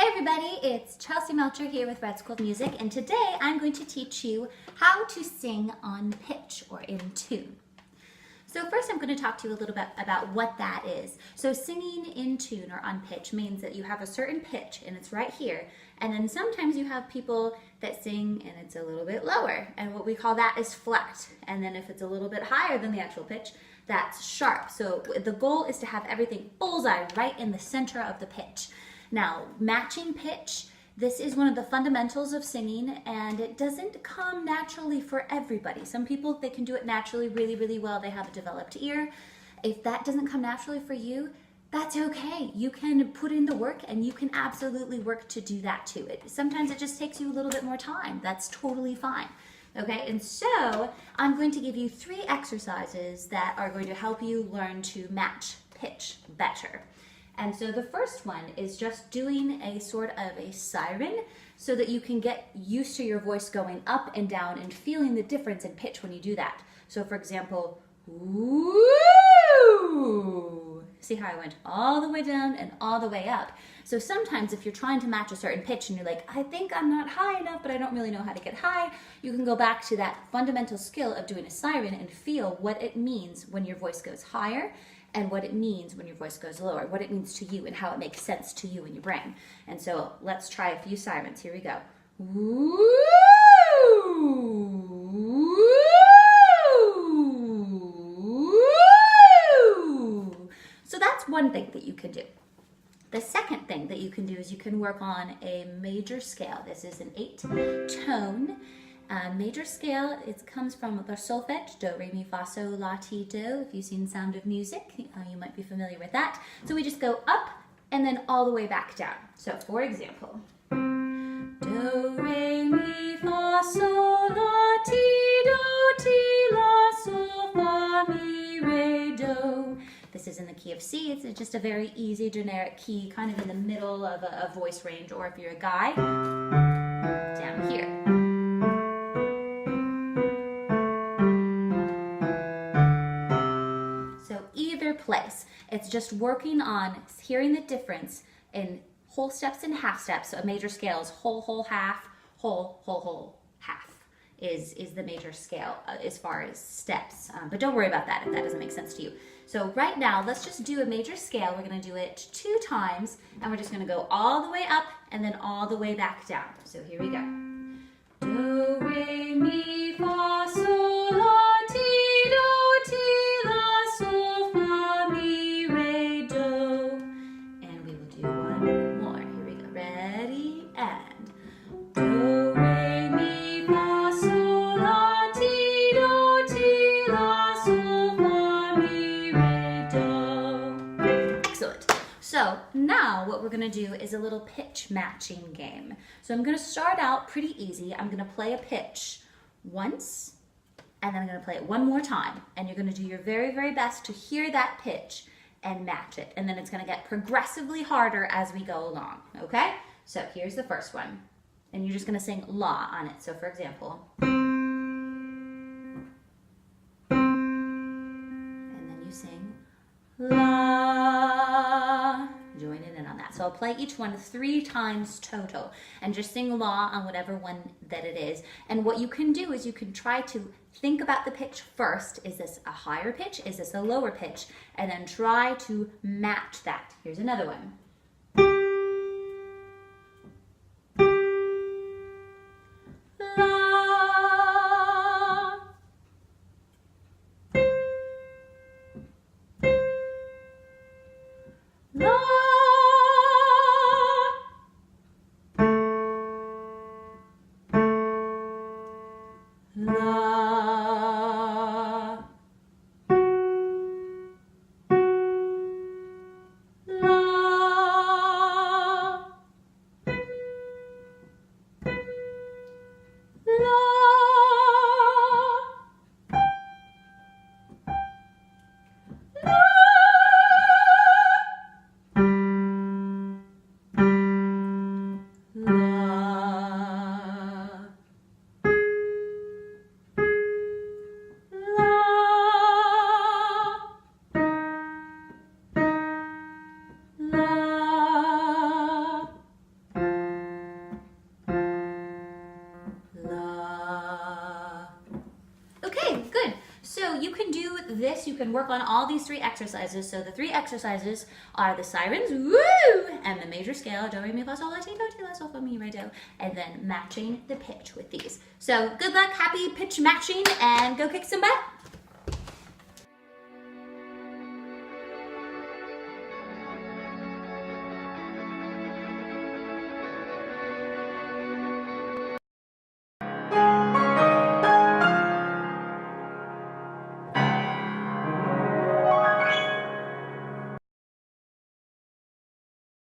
Hey everybody, it's Chelsea Melcher here with Red School Music, and today I'm going to teach you how to sing on pitch or in tune. So first I'm going to talk to you a little bit about what that is. So singing in tune or on pitch means that you have a certain pitch and it's right here, and then sometimes you have people that sing and it's a little bit lower, and what we call that is flat. And then if it's a little bit higher than the actual pitch, that's sharp. So the goal is to have everything bullseye right in the center of the pitch. Now, matching pitch, this is one of the fundamentals of singing, and it doesn't come naturally for everybody. Some people, they can do it naturally really, really well. They have a developed ear. If that doesn't come naturally for you, that's okay. You can put in the work and you can absolutely work to do that too. Sometimes it just takes you a little bit more time. That's totally fine. Okay, and so I'm going to give you 3 exercises that are going to help you learn to match pitch better. And so the first one is just doing a sort of a siren so that you can get used to your voice going up and down and feeling the difference in pitch when you do that. So for example, woo! See how I went all the way down and all the way up? So sometimes if you're trying to match a certain pitch and you're like, I think I'm not high enough, but I don't really know how to get high, you can go back to that fundamental skill of doing a siren and feel what it means when your voice goes higher and what it means when your voice goes lower, what it means to you and how it makes sense to you in your brain. And so let's try a few sirens. Here we go. Woo! Woo! So that's one thing that you can do. The second thing that you can do is you can work on a major scale. This is an 8-tone major scale. It comes from the solfege, do, re, mi, fa, sol, la, ti, do. If you've seen Sound of Music, you might be familiar with that. So we just go up and then all the way back down. So for example, do, re, mi, fa, sol, la, ti, do, la, sol, fa, mi, re, do. This is in the key of C. It's just a very easy generic key, kind of in the middle of a voice range, or if you're a guy, down here. Either place. It's just working on hearing the difference in whole steps and half steps. So a major scale is whole, whole, half, whole, half is the major scale as far as steps. But don't worry about that if that doesn't make sense to you. So right now, let's just do a major scale. We're going to do it 2 times, and we're just going to go all the way up and then all the way back down. So here we go. Do, re, mi, fa, sol, la, ti, do, la, sol, fa, mi, re, do. And we will do one more. Here we go. Ready? And do, re, mi, fa, sol, la, ti, do, la, sol, fa, mi, re, do. Excellent. So now what we're going to do is a little pitch matching game. So I'm going to start out pretty easy. I'm going to play a pitch once, and then I'm going to play it one more time, and you're going to do your very, very best to hear that pitch and match it. And then it's going to get progressively harder as we go along, okay? So here's the first one, and you're just going to sing la on it. So for example, and then you sing la, joining in on that. So I'll play each one 3 times total and just sing la on whatever one that it is. And what you can do is you can try to think about the pitch first. Is this a higher pitch? Is this a lower pitch? And then try to match that. Here's another one. La, this, you can work on all these 3 exercises. So the 3 exercises are the sirens, woo, and the major scale, do, re, mi, fa, sol, la, ti, do, ti, la, sol, fa, mi, re, do, and then matching the pitch with these. So good luck, happy pitch matching, and go kick some butt.